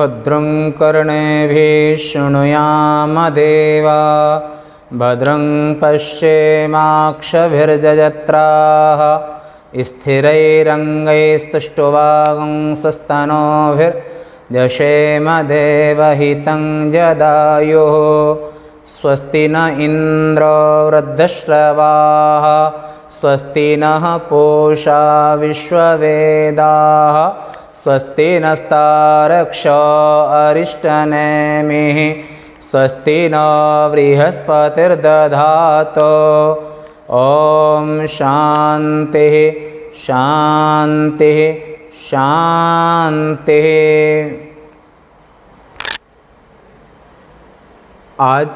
भद्रं कर्णेभिः शृणुयाम देवा भद्रं पश्येमाक्षभिर्यजत्राः स्थिरैरङ्गैस्तुष्टुवागुंसस्तनोभिर्यशेम देवहितं जदायुः स्वस्ति न इन्द्रो वृद्धश्रवाः स्वस्ति नः पूषा विश्ववेदाः स्वस्ति नस्तारक्षो अरिष्टनेमिः स्वस्ति न बृहस्पतिर्दधातु ॐ शान्तिः शान्तिः शान्तिः। आज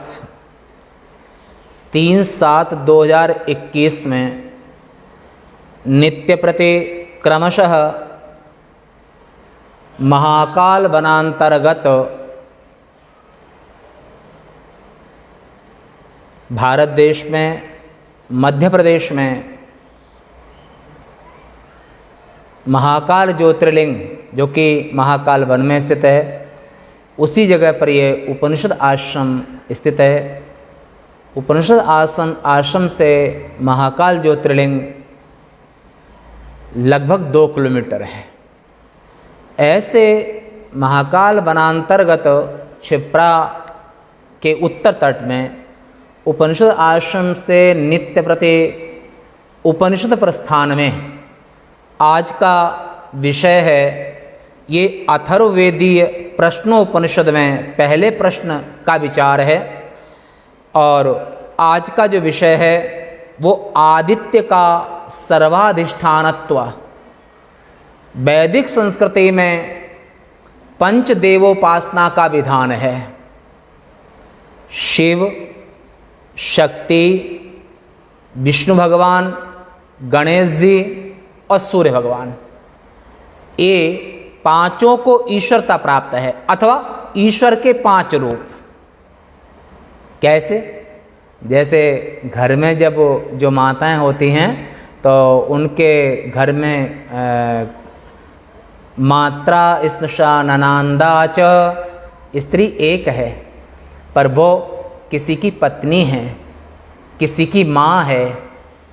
3/7/2021 में नित्य प्रति क्रमशः महाकाल वनांतर्गत भारत देश में मध्य प्रदेश में महाकाल ज्योतिर्लिंग जो कि महाकाल वन में स्थित है, उसी जगह पर ये उपनिषद आश्रम स्थित है। उपनिषद आश्रम से महाकाल ज्योतिर्लिंग लगभग 2 किलोमीटर है। ऐसे महाकाल वनांतर्गत क्षिप्रा के उत्तर तट में उपनिषद आश्रम से नित्य प्रति उपनिषद प्रस्थान में आज का विषय है, ये अथर्ववेदीय प्रश्नोपनिषद में पहले प्रश्न का विचार है। और आज का जो विषय है वो आदित्य का सर्वाधिष्ठानत्व। वैदिक संस्कृति में पंचदेवोपासना का विधान है। शिव, शक्ति, विष्णु भगवान, गणेश जी और सूर्य भगवान, ये पांचों को ईश्वरता प्राप्त है अथवा ईश्वर के 5 रूप। कैसे? जैसे घर में जब जो माताएं होती हैं तो उनके घर में मात्रा स्नुषा ननांदा च, स्त्री एक है पर वो किसी की पत्नी है, किसी की माँ है,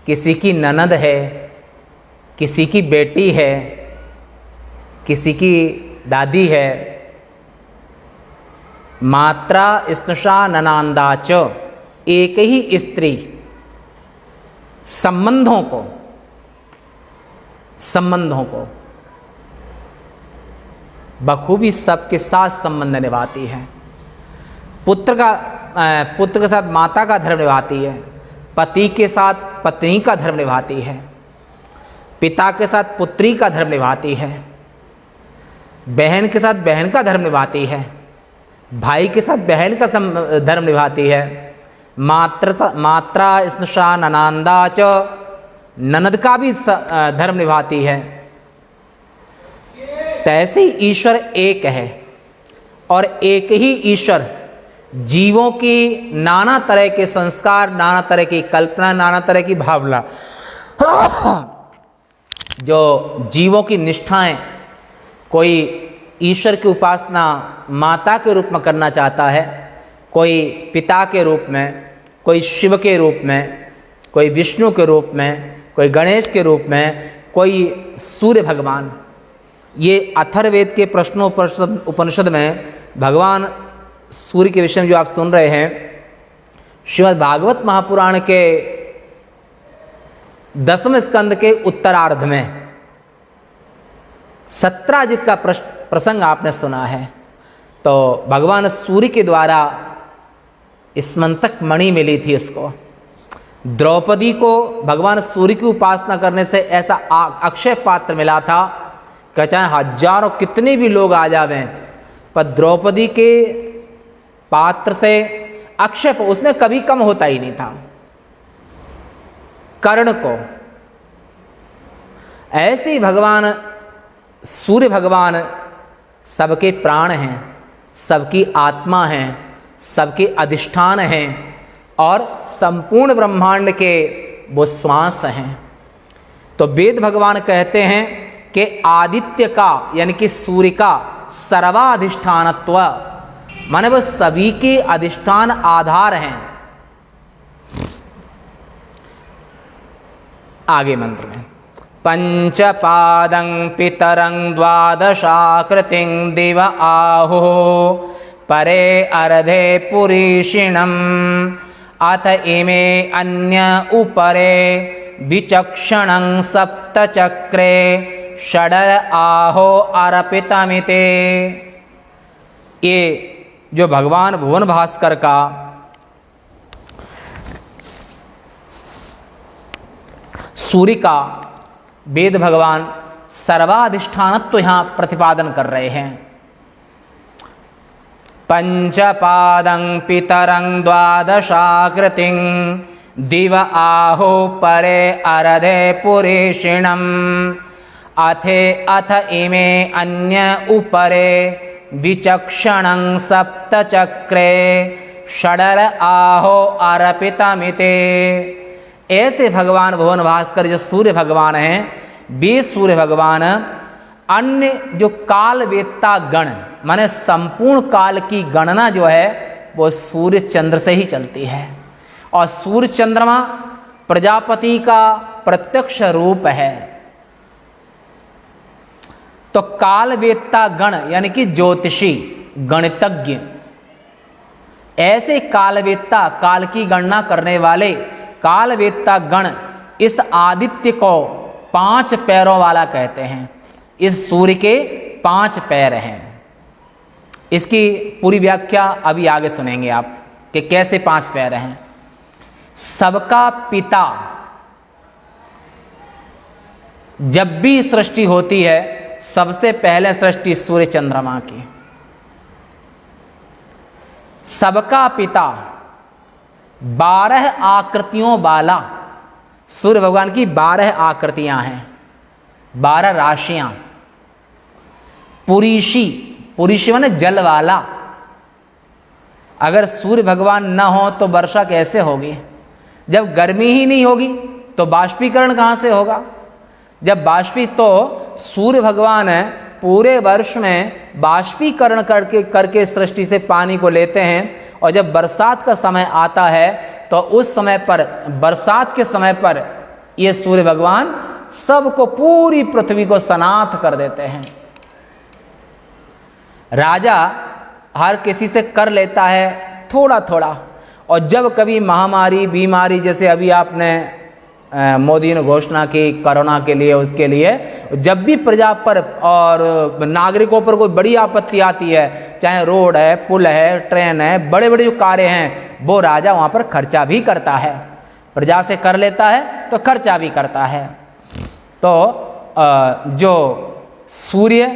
किसी की ननद है, किसी की बेटी है, किसी की दादी है। मात्रा स्नुषा ननांदा च, एक ही स्त्री संबंधों को बखूबी सबके साथ संबंध निभाती है। पुत्र के साथ माता का धर्म निभाती है, पति के साथ पत्नी का धर्म निभाती है, पिता के साथ पुत्री का धर्म निभाती है, बहन के साथ बहन का धर्म निभाती है, भाई के साथ बहन का धर्म निभाती है। मात्रा स्नुषा ननांदा च, ननद का भी धर्म निभाती है। तैसे ही ईश्वर एक है और एक ही ईश्वर जीवों की नाना तरह के संस्कार, नाना तरह की कल्पना, नाना तरह की भावना, जो जीवों की निष्ठाएं, कोई ईश्वर की उपासना माता के रूप में करना चाहता है, कोई पिता के रूप में, कोई शिव के रूप में, कोई विष्णु के रूप में, कोई गणेश के रूप में, कोई सूर्य भगवान। ये अथर्ववेद के प्रश्नोपनिषद में भगवान सूर्य के विषय में जो आप सुन रहे हैं, श्रीमद् भागवत महापुराण के 10वें स्कंद के उत्तरार्ध में सत्राजित का प्रसंग आपने सुना है। तो भगवान सूर्य के द्वारा स्मंतक मणि मिली थी उसको। द्रौपदी को भगवान सूर्य की उपासना करने से ऐसा अक्षय पात्र मिला था कि चाहे हजारों कितने भी लोग आ जावें, पर द्रौपदी के पात्र से अक्षय उसमें कभी कम होता ही नहीं था। कर्ण को ऐसे ही भगवान सूर्य भगवान सबके प्राण हैं, सबकी आत्मा हैं, सबके अधिष्ठान हैं और संपूर्ण ब्रह्मांड के वो श्वास हैं। तो वेद भगवान कहते हैं कि आदित्य का यानी कि सूर्य का सर्वाधिष्ठानत्व, माने वह सभी के अधिष्ठान आधार हैं। आगे मंत्र में पंचपादं पितरं द्वादशाकृतिं दिव आहु परे अर्धे पुरीषिणम् अथ इमे अन्य उपरे विचक्षणं सप्तचक्रे षड आहो अर्पितमिते। ये जो भगवान भुवन भास्कर का सूर्य का वेद भगवान सर्वाधिष्ठानत्व तो यहाँ प्रतिपादन कर रहे हैं। पंचपादं पितरं द्वादशाकृतिं दिव आहो परे अर्धे पुरीषिणम् अथ इमे अन्य उपरे विचक्षणं सप्तचक्रे षडर आहो अर्पितमिते। ऐसे भगवान भुवन भास्कर जो सूर्य भगवान हैं, वे सूर्य भगवान अन्य जो काल वेत्ता गण माने संपूर्ण काल की गणना जो है वो सूर्य चंद्र से ही चलती है। और सूर्य चंद्रमा प्रजापति का प्रत्यक्ष रूप है। तो काल वेत्ता गण यानी कि ज्योतिषी गणितज्ञ, ऐसे कालवेत्ता काल की गणना करने वाले कालवेत्ता गण इस आदित्य को 5 पैरों वाला कहते हैं। इस सूर्य के 5 पैर हैं। इसकी पूरी व्याख्या अभी आगे सुनेंगे आप कि कैसे 5 पैर हैं। सबका पिता, जब भी सृष्टि होती है सबसे पहले सृष्टि सूर्य चंद्रमा की। सबका पिता 12 आकृतियों वाला, सूर्य भगवान की 12 आकृतियां हैं, 12 राशियां। पुरीषी, पुरीषी माने जल वाला। अगर सूर्य भगवान न हो तो वर्षा कैसे होगी? जब गर्मी ही नहीं होगी तो बाष्पीकरण कहां से होगा? जब तो सूर्य भगवान है पूरे वर्ष में बाष्पीकरण करके सृष्टि से पानी को लेते हैं। और जब बरसात का समय आता है तो उस समय पर, बरसात के समय पर ये सूर्य भगवान सबको, पूरी पृथ्वी को सनाथ कर देते हैं। राजा हर किसी से कर लेता है थोड़ा थोड़ा। और जब कभी महामारी बीमारी, जैसे अभी आपने मोदी ने घोषणा की कोरोना के लिए, उसके लिए जब भी प्रजा पर और नागरिकों पर कोई बड़ी आपत्ति आती है, चाहे रोड है, पुल है, ट्रेन है, बड़े बड़े जो कार्य हैं, वो राजा वहाँ पर खर्चा भी करता है। प्रजा से कर लेता है तो खर्चा भी करता है। तो जो सूर्य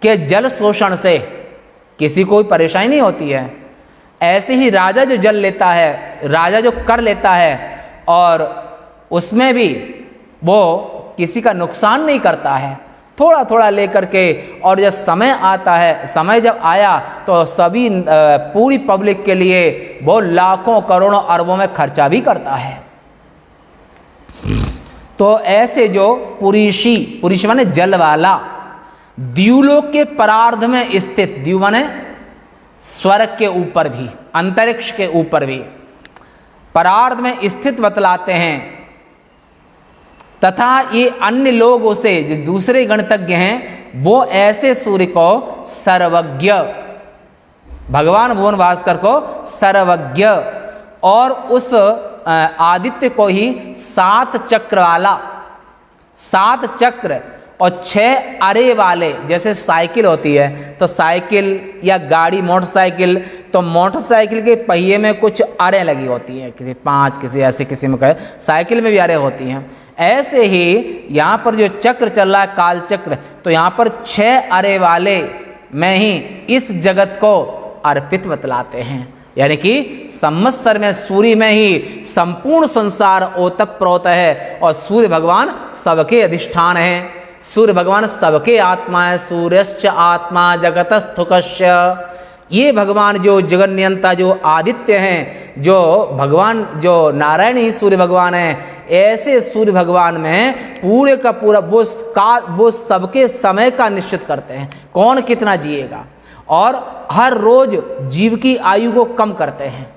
के जल शोषण से किसी को कोई परेशानी नहीं होती है, ऐसे ही राजा जो जल लेता है, राजा जो कर लेता है और उसमें भी वो किसी का नुकसान नहीं करता है, थोड़ा थोड़ा लेकर के। और जब समय आता है, समय जब आया तो सभी पूरी पब्लिक के लिए वो लाखों करोड़ों अरबों में खर्चा भी करता है। तो ऐसे जो पुरीषी, पुरीषी माने जल वाला, द्युलोक के परार्ध में स्थित, द्यु माने स्वर्ग के ऊपर भी, अंतरिक्ष के ऊपर भी, परार्ध में स्थित बतलाते हैं। तथा ये अन्य लोगों से जो दूसरे गणतज्ञ हैं वो ऐसे सूर्य को सर्वज्ञ, भगवान भुवन भास्कर को सर्वज्ञ, और उस आदित्य को ही 7 चक्र वाला, 7 चक्र और 6 अरे वाले। जैसे साइकिल होती है तो साइकिल या गाड़ी मोटरसाइकिल, तो मोटरसाइकिल के पहिए में कुछ अरे लगी होती हैं, किसी 5, किसी ऐसे किस्म का, साइकिल में भी अरे होती हैं। ऐसे ही यहाँ पर जो चक्र चल रहा है काल चक्र, तो यहाँ पर 6 अरे वाले में ही इस जगत को अर्पित बतलाते हैं। यानी कि संवत्सर में सूर्य में ही संपूर्ण संसार ओतप्रोत है और सूर्य भगवान सबके अधिष्ठान है। सूर्य भगवान सबके आत्मा है। सूर्यश्च आत्मा जगतस्थुकस्य ये भगवान जो जगन नियंता जो आदित्य हैं, जो भगवान जो नारायण ही सूर्य भगवान हैं, ऐसे सूर्य भगवान में पूरे का पूरा वो सबके समय का निश्चित करते हैं, कौन कितना जिएगा, और हर रोज जीव की आयु को कम करते हैं,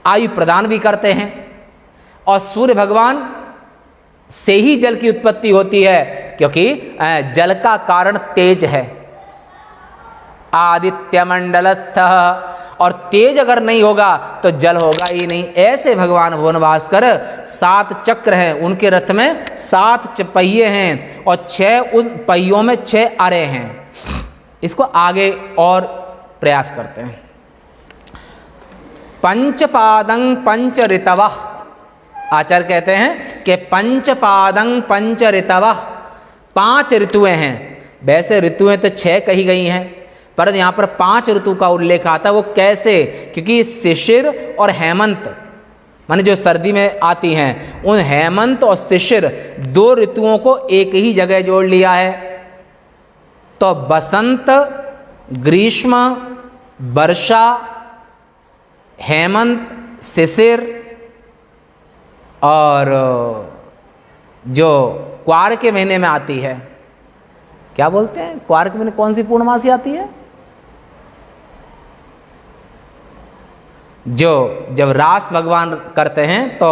आयु प्रदान भी करते हैं। और सूर्य भगवान से ही जल की उत्पत्ति होती है, क्योंकि जल का कारण तेज है, आदित्य मंडलस्थ, और तेज अगर नहीं होगा तो जल होगा ही नहीं। ऐसे भगवान भुवनवास कर 7 चक्र हैं, उनके रथ में 7 पहिए हैं और 6 उन पहियों में 6 अरे हैं। इसको आगे और प्रयास करते हैं। पंचपादं पंच ऋतवः, आचार्य कहते हैं कि पंचपादं पंच ऋतवः, 5 ऋतुएं हैं। वैसे ऋतुएं तो 6 कही गई हैं, पर यहाँ पर 5 ऋतु का उल्लेख आता है। वो कैसे? क्योंकि शिशिर और हेमंत माने जो सर्दी में आती हैं, उन हेमंत और शिशिर 2 ऋतुओं को एक ही जगह जोड़ लिया है। तो बसंत, ग्रीष्म, वर्षा, हेमंत, शिशिर, और जो क्वार के महीने में आती है, क्या बोलते हैं क्वार के महीने कौन सी पूर्णमासी आती है? जो जब रास भगवान करते हैं तो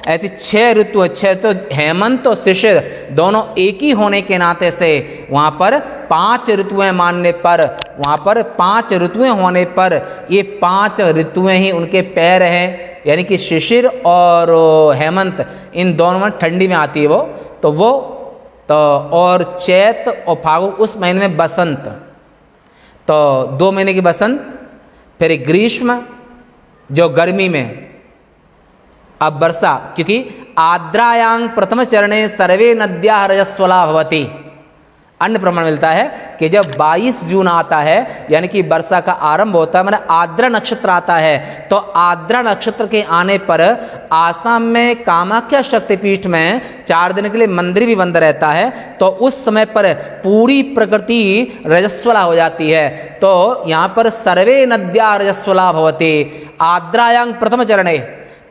ऐसी 6 ऋतु, 6 तो हेमंत और शिशिर दोनों एक ही होने के नाते से वहाँ पर 5 ऋतुएं मानने पर, वहाँ पर 5 ऋतुएं होने पर ये 5 ऋतुएं ही उनके पैर हैं। यानी कि शिशिर और हेमंत इन दोनों में ठंडी में आती है वो, तो और चैत और फागुन उस महीने में बसंत, तो 2 महीने की बसंत, फिर ग्रीष्म जो गर्मी में, अब वर्षा, क्योंकि आद्रायांग प्रथम चरणे सर्वे नद्या रजस्वला भवती। अन्य प्रमाण मिलता है कि जब 22 जून आता है, यानी कि वर्षा का आरंभ होता है, मतलब आद्रा नक्षत्र आता है, तो आद्रा नक्षत्र के आने पर आसाम में कामाख्या शक्तिपीठ में 4 दिन के लिए मंदिर भी बंद रहता है। तो उस समय पर पूरी प्रकृति रजस्वला हो जाती है। तो यहाँ पर सर्वे नद्या रजस्वला भवते, आद्रायांग प्रथम चरणे,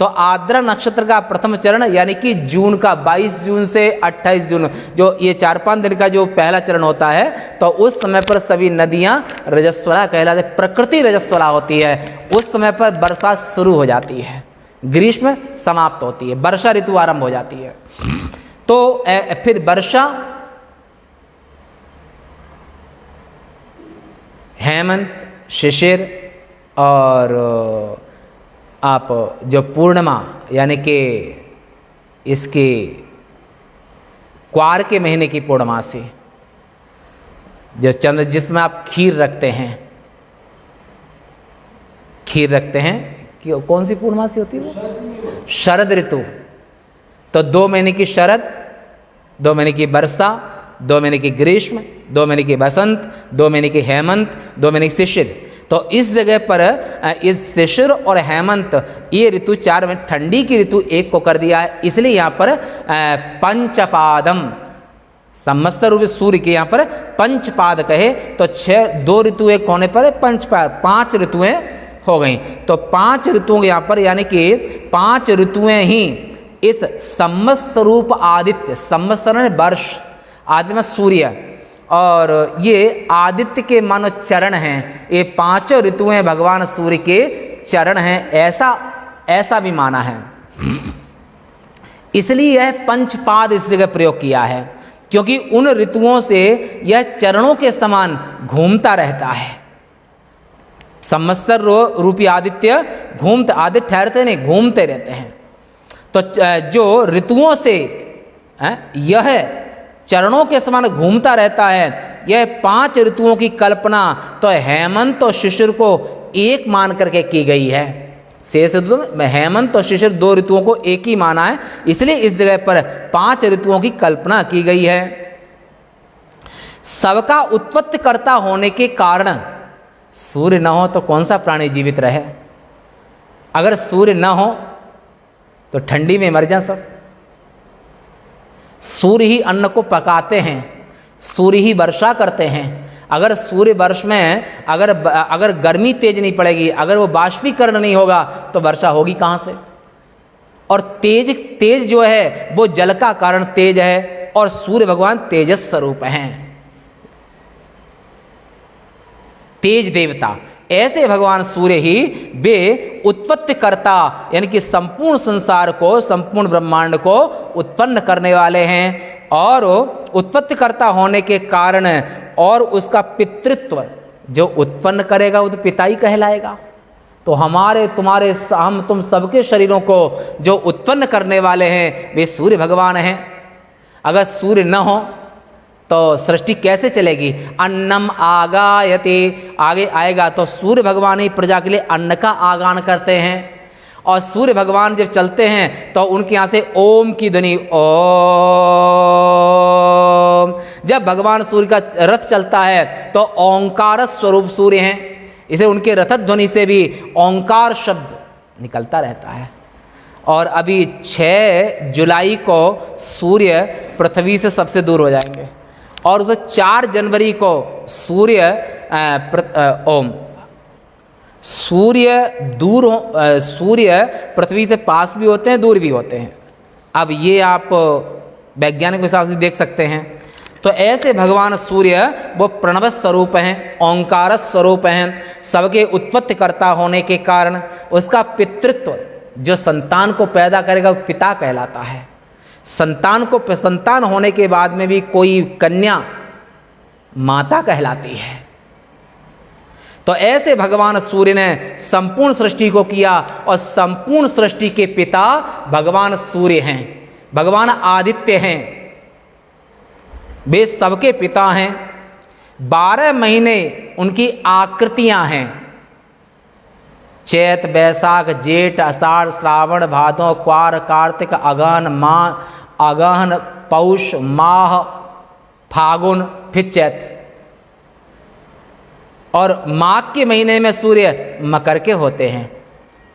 तो आद्रा नक्षत्र का प्रथम चरण यानी कि जून का 22 जून से 28 जून, जो ये 4-5 दिन का जो पहला चरण होता है, तो उस समय पर सभी नदियां रजस्वला कहलाते, प्रकृति रजस्वला होती है। उस समय पर वर्षा शुरू हो जाती है, ग्रीष्म समाप्त होती है, वर्षा ऋतु आरंभ हो जाती है। तो फिर वर्षा, हेमंत, शिशिर और आप जो पूर्णिमा यानी कि इसकी क्वार के महीने की पूर्णमासी, जो चंद्र जिसमें आप खीर रखते हैं, खीर रखते हैं कि कौन सी पूर्णमासी होती है वो? शरद ऋतु। तो 2 महीने की शरद, 2 महीने की वर्षा, 2 महीने की ग्रीष्म, 2 महीने की बसंत, 2 महीने की हेमंत, 2 महीने की शिशिर। तो इस जगह पर इस शिशिर और हेमंत ये ऋतु 4 में, ठंडी की ऋतु 1 को कर दिया है। इसलिए यहाँ पर पंचपादम, संवत्सर रूप सूर्य के यहाँ पर पंचपाद कहे, तो 2 ऋतु एक होने पर पंचपाद, 5 ऋतुएं हो गई। तो 5 ऋतुओं यहाँ पर यानी कि 5 ऋतुएं ही इस संवत्सर रूप आदित्य, संवत्सर में वर्ष, आदित्य में सूर्य, और ये आदित्य के मानो चरण हैं, ये 5 ऋतुएं भगवान सूर्य के चरण हैं, ऐसा भी माना है। इसलिए यह पंचपाद इस जगह प्रयोग किया है, क्योंकि उन ऋतुओं से यह चरणों के समान घूमता रहता है। संवत्सर रूपी आदित्य आदित्य ठहरते नहीं, घूमते रहते हैं। तो जो ऋतुओं से यह चरणों के समान घूमता रहता है, यह 5 ऋतुओं की कल्पना तो हेमंत और शिशिर को एक मान करके की गई है। शेष ऋतु में हेमंत और शिशिर 2 ऋतुओं को एक ही माना है, इसलिए इस जगह पर 5 ऋतुओं की कल्पना की गई है। सबका उत्पत्ति कर्ता होने के कारण सूर्य न हो तो कौन सा प्राणी जीवित रहे? अगर सूर्य न हो तो ठंडी में मर जाए सब। सूर्य ही अन्न को पकाते हैं, सूर्य ही वर्षा करते हैं। अगर सूर्य वर्ष में अगर गर्मी तेज नहीं पड़ेगी, अगर वो बाष्पीकरण नहीं होगा तो वर्षा होगी कहाँ से? और तेज जो है वो जल का कारण तेज है, और सूर्य भगवान तेजस स्वरूप हैं, तेज देवता। ऐसे भगवान सूर्य ही वे उत्पत्ति करता, यानी कि संपूर्ण संसार को, संपूर्ण ब्रह्मांड को उत्पन्न करने वाले हैं। और उत्पत्ति करता होने के कारण और उसका पितृत्व, जो उत्पन्न करेगा वो तो पिता ही कहलाएगा। तो हमारे तुम्हारे हम तुम सबके शरीरों को जो उत्पन्न करने वाले हैं वे सूर्य भगवान हैं। अगर सूर्य न हो तो सृष्टि कैसे चलेगी? अन्नम आगायते, आगे आएगा तो सूर्य भगवान ही प्रजा के लिए अन्न का आगान करते हैं। और सूर्य भगवान जब चलते हैं तो उनके यहाँ से ओम की ध्वनि, ओम। जब भगवान सूर्य का रथ चलता है तो ओंकार स्वरूप सूर्य हैं, इसे उनके रथ ध्वनि से भी ओंकार शब्द निकलता रहता है। और अभी 6 जुलाई को सूर्य पृथ्वी से सबसे दूर हो जाएंगे, और उसे 4 जनवरी को सूर्य पृथ्वी से पास भी होते हैं, दूर भी होते हैं। अब ये आप वैज्ञानिक हिसाब से देख सकते हैं। तो ऐसे भगवान सूर्य वो प्रणव स्वरूप हैं, ओंकार स्वरूप हैं, सबके उत्पत्ति करता होने के कारण उसका पितृत्व, जो संतान को पैदा करेगा वो पिता कहलाता है। संतान होने के बाद में भी कोई कन्या माता कहलाती है। तो ऐसे भगवान सूर्य ने संपूर्ण सृष्टि को किया, और संपूर्ण सृष्टि के पिता भगवान सूर्य हैं, भगवान आदित्य हैं, वे सबके पिता हैं। 12 महीने उनकी आकृतियां हैं, चैत बैसाख जेठ आषाढ़ श्रावण भादो क्वार कार्तिक अगहन पौष माह फागुन फिर चैत। और माघ के महीने में सूर्य मकर के होते हैं,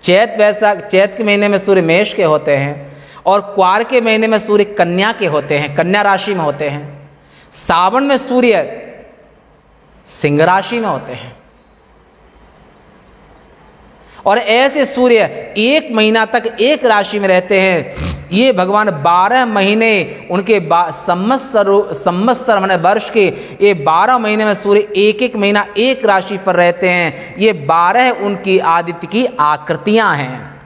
चैत के महीने में सूर्य मेष के होते हैं, और क्वार के महीने में सूर्य कन्या के होते हैं, कन्या राशि में होते हैं। सावन में सूर्य सिंह राशि में होते हैं। और ऐसे सूर्य 1 महीना तक एक राशि में रहते हैं। ये भगवान 12 महीने उनके संवत्सर माने वर्ष के, ये 12 महीने में सूर्य एक महीना एक राशि पर रहते हैं। ये 12 उनकी आदित्य की आकृतियां हैं,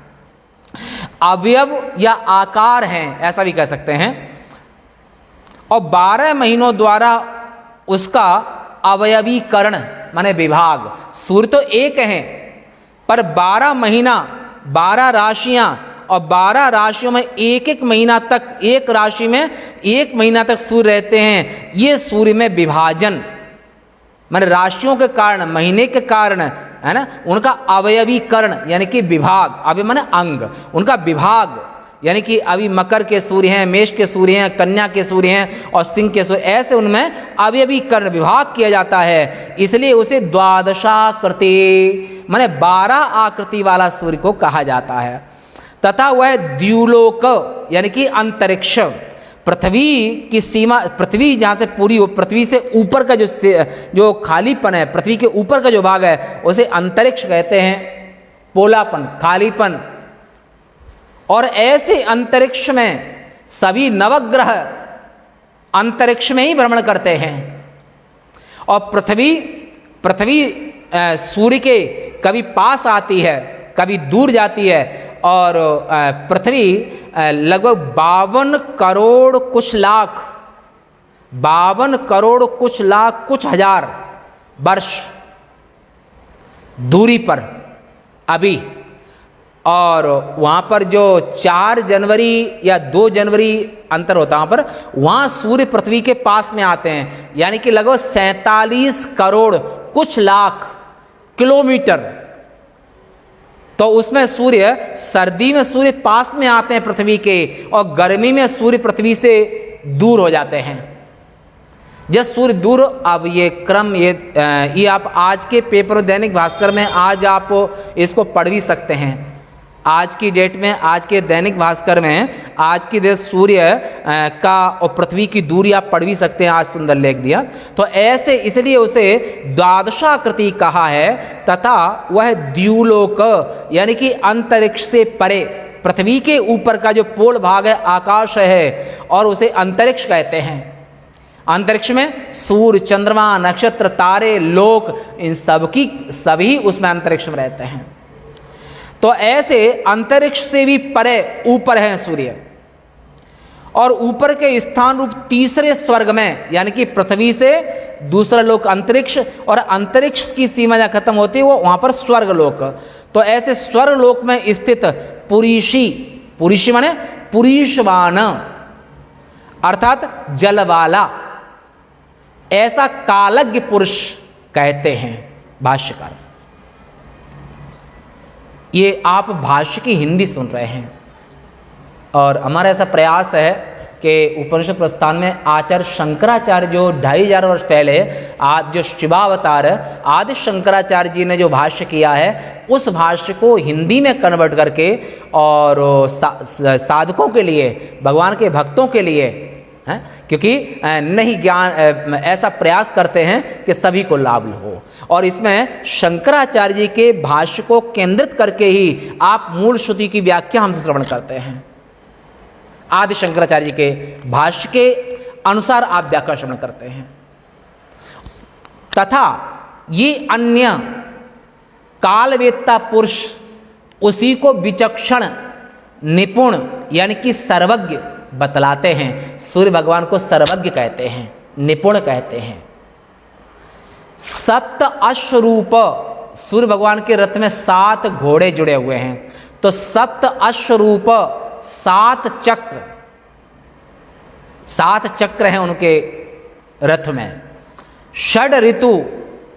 अवयव या आकार हैं, ऐसा भी कह सकते हैं। और 12 महीनों द्वारा उसका अवयवीकरण माने विभाग, सूर्य तो एक हैं पर 12 महीना 12 राशियां, और 12 राशियों में एक महीना तक, एक राशि में 1 महीना तक सूर्य रहते हैं। ये सूर्य में विभाजन माने राशियों के कारण, महीने के कारण, है ना, उनका अवयवीकरण यानी कि विभाग, अवयव माने अंग, उनका विभाग, यानी कि अभी मकर के सूर्य हैं, मेष के सूर्य हैं, कन्या के सूर्य हैं और सिंह के सूर्य, ऐसे उनमें अवयवीकरण विभाग किया जाता है। इसलिए उसे द्वादशाकृति माने 12 आकृति वाला सूर्य को कहा जाता है। तथा वह द्युलोक यानी कि अंतरिक्ष, पृथ्वी की सीमा, पृथ्वी जहाँ से पूरी हो, पृथ्वी से ऊपर का जो खालीपन है, पृथ्वी के ऊपर का जो भाग है उसे अंतरिक्ष कहते हैं, पोलापन, खालीपन। और ऐसे अंतरिक्ष में सभी नवग्रह अंतरिक्ष में ही भ्रमण करते हैं। और पृथ्वी सूर्य के कभी पास आती है, कभी दूर जाती है। और पृथ्वी लगभग 52 करोड़ कुछ लाख, 52 करोड़ कुछ लाख कुछ हजार वर्ष दूरी पर अभी, और वहाँ पर जो 4 जनवरी या 2 जनवरी अंतर होता है, वहाँ पर वहाँ सूर्य पृथ्वी के पास में आते हैं, यानी कि लगभग 47 करोड़ कुछ लाख किलोमीटर। तो उसमें सूर्य, सर्दी में सूर्य पास में आते हैं पृथ्वी के, और गर्मी में सूर्य पृथ्वी से दूर हो जाते हैं। जब सूर्य दूर, अब ये क्रम ये आप आज के पेपर दैनिक भास्कर में आज आप इसको पढ़ भी सकते हैं आज की डेट में, आज के दैनिक भास्कर में आज की डेट सूर्य का और पृथ्वी की दूरी आप पढ़ भी सकते हैं, आज सुंदर लेख दिया। तो ऐसे इसलिए उसे द्वादशाकृति कहा है, तथा वह द्युलोक यानी कि अंतरिक्ष से परे, पृथ्वी के ऊपर का जो पोल भाग है आकाश है, और उसे अंतरिक्ष कहते हैं। अंतरिक्ष में सूर्य, चंद्रमा, नक्षत्र, तारे, लोक, इन सभी उसमें अंतरिक्ष में रहते हैं। तो ऐसे अंतरिक्ष से भी परे ऊपर है सूर्य, और ऊपर के स्थान रूप तीसरे स्वर्ग में, यानी कि पृथ्वी से दूसरा लोक अंतरिक्ष, और अंतरिक्ष की सीमा जहाँ खत्म होती है वो वहां पर स्वर्ग लोक। तो ऐसे स्वर्ग लोक में स्थित पुरीषी, पुरीषी माने पुरीषवान अर्थात जलवाला, ऐसा कालज्ञ पुरुष कहते हैं भाष्यकार। ये आप भाष्य की हिंदी सुन रहे हैं, और हमारा ऐसा प्रयास है कि उपनिषद प्रस्थान में आचार्य शंकराचार्य जो 2500 वर्ष पहले आज जो शिवावतार आदि शंकराचार्य जी ने जो भाष्य किया है, उस भाष्य को हिंदी में कन्वर्ट करके और साधकों के लिए, भगवान के भक्तों के लिए है, क्योंकि नहीं ज्ञान ऐसा प्रयास करते हैं कि सभी को लाभ हो, और इसमें शंकराचार्य जी के भाष्य को केंद्रित करके ही आप मूल श्रुति की व्याख्या हमसे श्रवण करते हैं। आदि शंकराचार्य जी के भाष्य के अनुसार आप व्याख्या श्रवण करते हैं, तथा ये अन्य कालवेत्ता पुरुष उसी को विचक्षण, निपुण यानी कि सर्वज्ञ बतलाते हैं। सूर्य भगवान को सर्वज्ञ कहते हैं, निपुण कहते हैं। सप्त अश्वरूप, सूर्य भगवान के रथ में 7 घोड़े जुड़े हुए हैं, तो सप्त अश्वरूप 7 चक्र, 7 चक्र हैं उनके रथ में। षड ऋतु,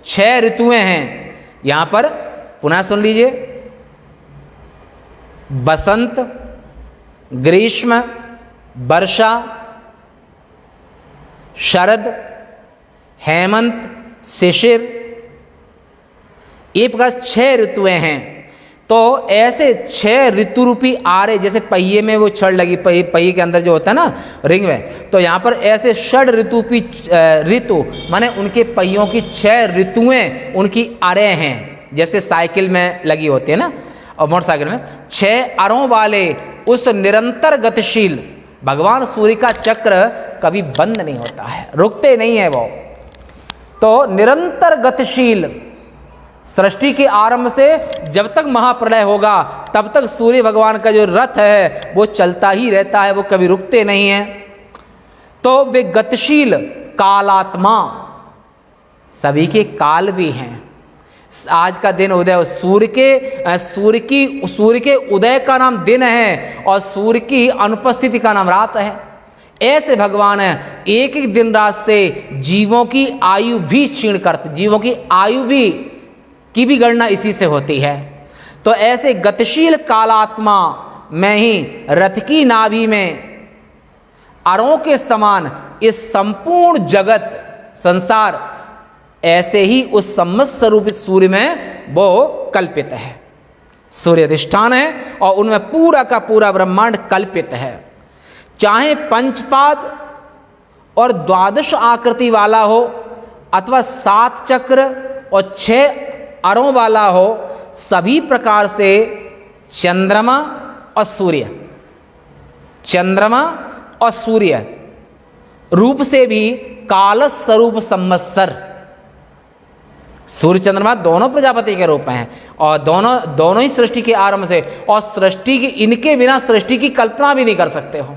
6 ऋतुएं हैं यहां पर, पुनः सुन लीजिए, बसंत, ग्रीष्म, वर्षा, शरद, हेमंत, शिशिर, ये प्रकार 6 ऋतुएं हैं। तो ऐसे 6 ऋतु रूपी आरे, जैसे पहिए में वो छड़ लगी, पहिए के अंदर जो होता है ना रिंग में, तो यहां पर ऐसे षड ऋतुपी ऋतु माने उनके पहियों की 6 ऋतुएं उनकी अरे हैं, जैसे साइकिल में लगी होती है ना, और मोटरसाइकिल में 6 अरों वाले उस निरंतर गतिशील भगवान सूर्य का चक्र कभी बंद नहीं होता है, रुकते नहीं है वो। तो निरंतर गतिशील, सृष्टि के आरंभ से जब तक महाप्रलय होगा तब तक सूर्य भगवान का जो रथ है वो चलता ही रहता है, वो कभी रुकते नहीं है। तो वे गतिशील कालात्मा, सभी के काल भी हैं। आज का दिन उदय, सूर्य के उदय का नाम दिन है, और सूर्य की अनुपस्थिति का नाम रात है। ऐसे भगवान है, एक एक दिन रात से जीवों की आयु भी क्षीण करते, जीवों की आयु की भी गणना इसी से होती है। तो ऐसे गतिशील कालात्मा में ही रथ की नाभि में अरों के समान इस संपूर्ण जगत संसार ऐसे ही उस सम्मत स्वरूप सूर्य में वो कल्पित है। सूर्य अधिष्ठान है और उनमें पूरा का पूरा ब्रह्मांड कल्पित है। चाहे पंचपाद और द्वादश आकृति वाला हो, अथवा 7 चक्र और 6 अरों वाला हो, सभी प्रकार से चंद्रमा और सूर्य, चंद्रमा और सूर्य रूप से भी काल स्वरूप संवत्सर, सूर्य चंद्रमा दोनों प्रजापति के रूप में हैं, और दोनों ही सृष्टि के आरंभ से, और सृष्टि की, इनके बिना सृष्टि की कल्पना भी नहीं कर सकते हो।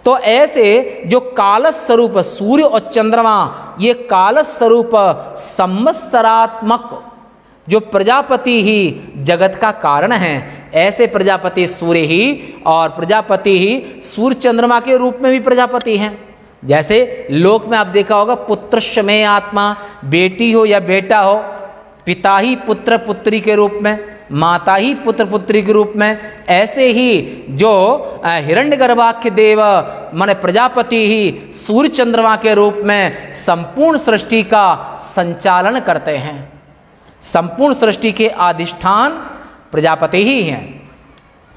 तो ऐसे जो काल स्वरूप सूर्य और चंद्रमा, ये काल स्वरूप संवत्सरात्मक जो प्रजापति ही जगत का कारण है, ऐसे प्रजापति सूर्य ही, और प्रजापति ही सूर्य चंद्रमा के रूप में भी प्रजापति हैं। जैसे लोक में आप देखा होगा, पुत्रश्च मे आत्मा, बेटी हो या बेटा हो, पिता ही पुत्र पुत्री के रूप में, माता ही पुत्र पुत्री के रूप में, ऐसे ही जो हिरण्यगर्भाख्य देव माने प्रजापति ही सूर्य चंद्रमा के रूप में संपूर्ण सृष्टि का संचालन करते हैं। संपूर्ण सृष्टि के अधिष्ठान प्रजापति ही हैं।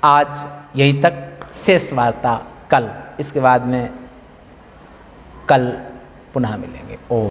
आज यहीं तक शेष वार्ता, कल इसके बाद में कल पुनः मिलेंगे। ओम।